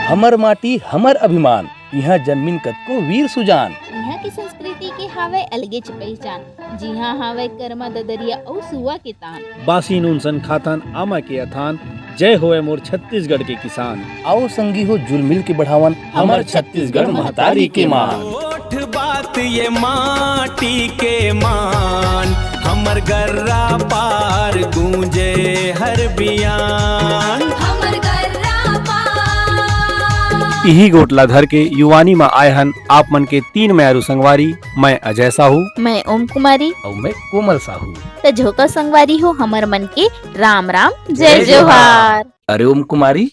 हमर माटी हमर अभिमान, यहाँ जन्मिन कतको वीर सुजान। यहाँ की संस्कृति के हावे अलगेच पहचान, जिहाँ हावे कर्मा ददरिया और सुआ के तान। बासी नून सन खातन आमा के अथान, जय होए मोर छत्तीसगढ़ के किसान। आओ संगी हो जुल मिल के बढ़ावन हमर छत्तीसगढ़ महतारी के मान। ओठ बात ये माटी के मान, हमर गर्रा पार गूंजे हर बियान। यही गोटला धर के युवानी में आए हन आप मन के 3 मैरू संगवारी। मैं अजय साहू, मैं ओम कुमारी और मैं कोमल साहू। तो झोका संगवारी हो हमर मन के राम राम जय जोहार। अरे ओम कुमारी,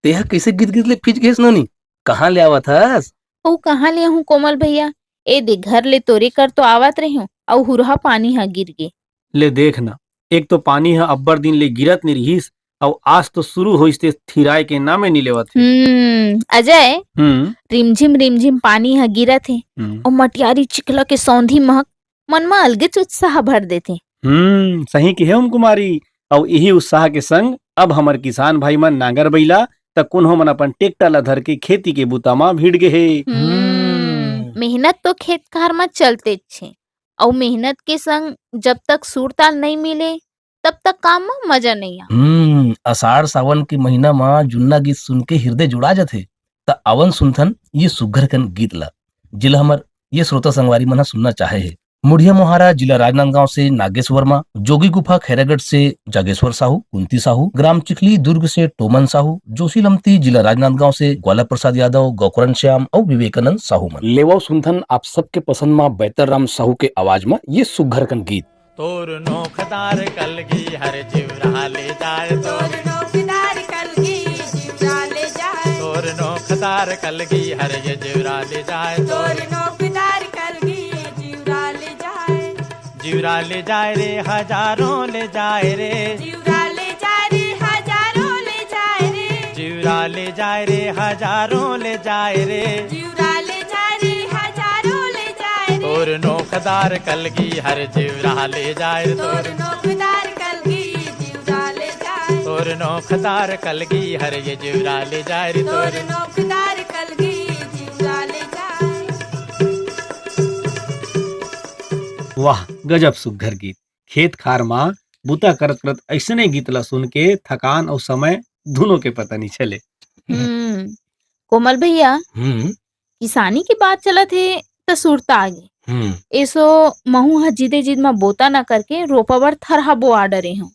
तेहा कैसे गिद गिद ले फिज गेस नोनी, कहाँ ले आवत हस? ओ कहाँ ले हूँ कोमल भैया, ए दे घर ले तोरे कर तो आवत रही हूँ और हुरहा पानी हा गिर गे। ले देखना, एक तो पानी है अब्बर दिन ले गिरत नहीं रहीस, और आज तो शुरू होइस ते थिराए के नामे नहीं लेवत है। अजय, रिमझिम पानी हा गिरत है और मटियारी चिकला के सौंधी महक मन में अलगेच उत्साह भर देते। सही के है ओम कुमारी, और यही उत्साह के संग अब हमार किसान भाई मन नांगर बैला तक कुन्हो मन अपन टेक्टर ला धर के खेती के बुता मा भिड़ गे है। मेहनत तो खेत खार में चलते छे, और मेहनत के संग जब तक सुरताल नहीं मिले तब तक काम में मजा नहीं आ। आषाढ़ सावन के महीना में जुन्ना गीत सुन के हृदय जुड़ा जाते, त अवन सुनथन ये सुघर कन गीत ला जिला हमर ये श्रोता संगवारी मना सुनना चाहे है। मुढ़िया मोहारा जिला राजनांदगांव से नागेश वर्मा, जोगी गुफा खैरागढ़ से जागेश्वर साहू, कुंती साहू, ग्राम चिखली दुर्ग से टोमन साहू, जोशी लमती जिला राजनांदगांव से ग्वाला प्रसाद यादव, गौकरण श्याम और विवेकानंद साहू मन। लेवाओ सुनथन आप सबके पसंद में बैतर राम साहू के आवाज में ये सुघर कन गीत। तोर नोखदार कलगी हर जीवरा ले जाए, तोर नोखदार कलगी जीवरा ले जाए, तोर नोखदार कलगी हर ये जीवरा ले जाए, तोर नोखदार कलगी जीवरा ले जाए। जीवरा ले जाए रे हजारों ले जाए रे, जीवरा ले जाए रे हजारों ले जाए रे, जीवरा ले जाए रे हजारों ले जाए रे, जीवरा ले जाए रे हजारों ले जाए रे। तोर नोखदार कलगी हर जीवरा ले जाए, तोर नोखदार कलगी जीवरा ले जाए, तोर नोखदार कलगी हर ये जीवरा ले जाए, तोर नोखदार कलगी जीवरा ले जाए। वाह गजब सुघर गीत। खेत खार माँ बुता करत करत ऐसे नहीं गीत ला सुन के थकान और समय दोनों के पता नहीं चले। कोमल भैया, किसानी की बात चलत है तो सुरता आगे ऐसो महू हा जिदे जिद में बोता न करके रोपा बर थरहा बोआ डरे हूँ।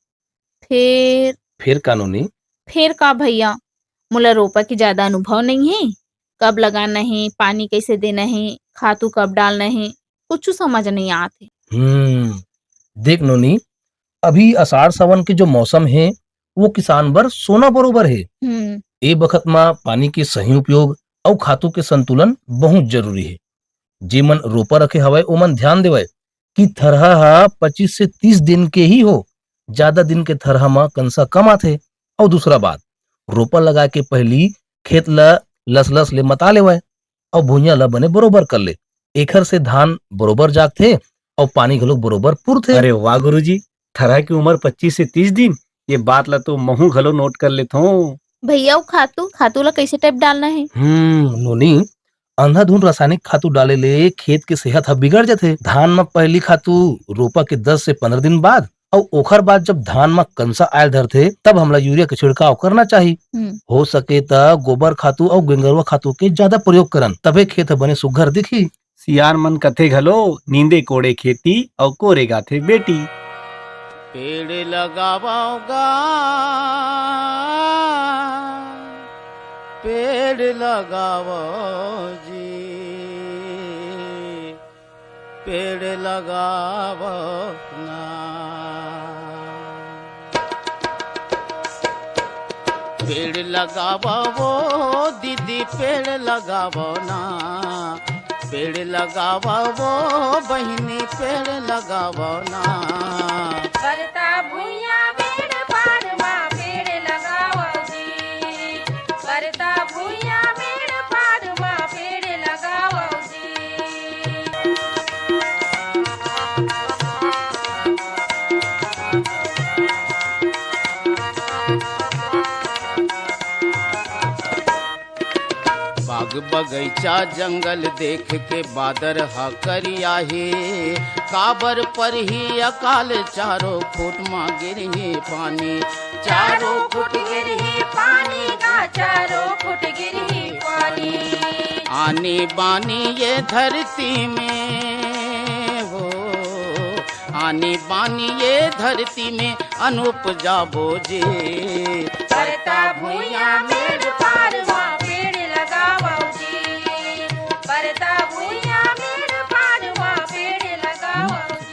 फिर कानूनी फिर का भैया, मोला रोपा की ज्यादा अनुभव नहीं है, कब लगाना है, पानी कैसे देना है, खातू कब डालना है, कुछ समझ नहीं आते। देख नोनी, अभी आषाढ़ सावन के जो मौसम है वो किसान बर सोना बरोबर है। ए बखत में पानी के सही उपयोग और खातू के संतुलन बहुत जरूरी है। जे मन रोपा रखे हवाए ओमन ध्यान देवे कि थरहा हा 25 से 30 दिन के ही हो, ज्यादा दिन के थरहा में कंसा कम आथे। और दूसरा बात, रोपा लगा के पहली खेत ला लस लस ले मता लेवे और भुइया ला बने बरोबर कर ले, एखर से धान बरोबर जागथे और पानी घलोक बरोबर पुरथे। अरे वाह गुरुजी, थरहा की उम्र 25 से 30 दिन, ये बात ला तो महू घलो नोट कर लेता हूँ। भैया खातू ला कैसे टाइप डालना है? नोनी, अंधाधुंध रासायनिक खातू डाले ले खेत के सेहत ह बिगड़ जाथे। धान में पहली खातू रोपा के 10 से 15 दिन बाद, और ओखर बाद जब धान में कंसा आयल धरथे तब हमला यूरिया के छिड़काव करना चाहिए। हो सके त गोबर खातू और गेंगरवा खातू के ज्यादा प्रयोग करन, तबे खेत बने सुघर दिखी। सियार मन कथे घलो, नींदे कोड़े खेती और कोरे गाथे बेटी। पेड़ लगाओगा, पेड़ लगाओ जी, पेड़ लगाओ ना, पेड़ लगाओ दीदी, पेड़ लगाओ ना, पेड़ लगाओ बहिनी, पेड़ लगाओ ना। करता भुइया पेड़ पाड़वा, पेड़ लगाओ जी, करता भुइया पेड़ पाड़वा, पेड़ लगाओ जी। बाग बगैचा जंगल देख के बादर हा करिया हे काबर पर ही अकाल चारों फुट माँ गिरही पानी चारों फुट गिरही पानी का चारों फुट गिरही पानी आने बानी ये धरती में हो आने बानी ये धरती में अनुपजा बोझे करता भूया मेड़ पारवा पेड़ लगावो जी करता भूया मेड़ पारवा पेड़ लगावो जी।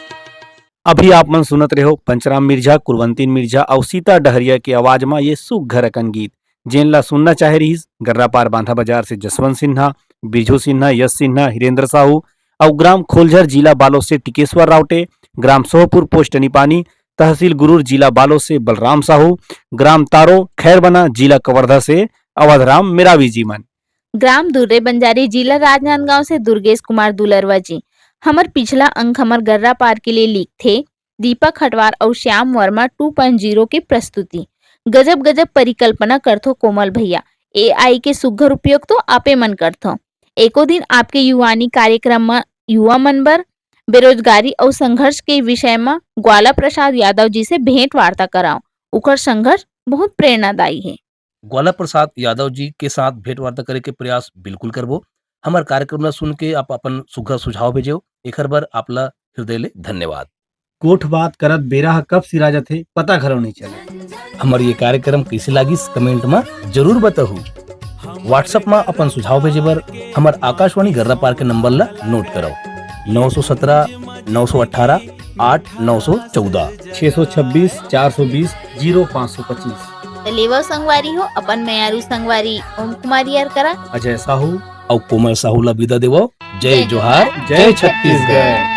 अभी आप मन सुनत रहे हो पंचराम मिर्जा, कुलवंती मिर्जा और सीता डहरिया की आवाज में ये सुघर अकन गीत जेन ला सुनना चाहे रहीस गर्रा पार बांधा बाजार से जसवंत सिन्हा, बिरजू सिन्हा, यश सिन्हा, हिरेंद्र साहू और ग्राम खोलझर जिला बालोद से टिकेश्वर रावटे, ग्राम सोहपुर पोस्ट अनिपानी, तहसील गुरूर जिला बालोद से बलराम साहू, ग्राम तारो खैरबना जिला कवर्धा से अवधराम मेरावी जी मन, ग्राम दुर्रे बंजारी जिला राजनांदगांव से दुर्गेश कुमार दुलरवा जी। हमर पिछला अंक हमर गर्रा पार के लिए लिख थे दीपक हटवार और श्याम वर्मा 2.0 की प्रस्तुति। गजब गजब परिकल्पना करथो कोमल भैया, AI के सुघर उपयोग तो आपे मन करथो। एको दिन आपके युवानी कार्यक्रम में युवा मन बर बेरोजगारी और संघर्ष के विषय में ग्वाला प्रसाद यादव जी से भेंट वार्ता कराओ। उकर संघर्ष बहुत प्रेरणादायी है। ग्वाला प्रसाद यादव जी के साथ भेंट वार्ता करे के प्रयास बिल्कुल करबो। हमार कार्यक्रम ला सुन के आप अपन सुघर सुझाव भेजो। एखर बर आपला हृदय ले धन्यवाद। कोठ बात करत बेरा कब सिरा जाथे पता घलो नहीं चले। हमार ये कार्यक्रम कैसे लागिस कमेंट में जरूर बताहू। व्हाट्सएप में अपन सुझाव भेजे बर हमार आकाशवाणी गर्रा पार के नंबर ला नोट करो 917 918 8 914 626 420 0525। लेवर संगवारी हो अपन मेयारू संगवारी ओम कुमारी यार करा अजय साहू और कोमल साहू ला विदा देवो। जय जोहार, जय छत्तीसगढ़।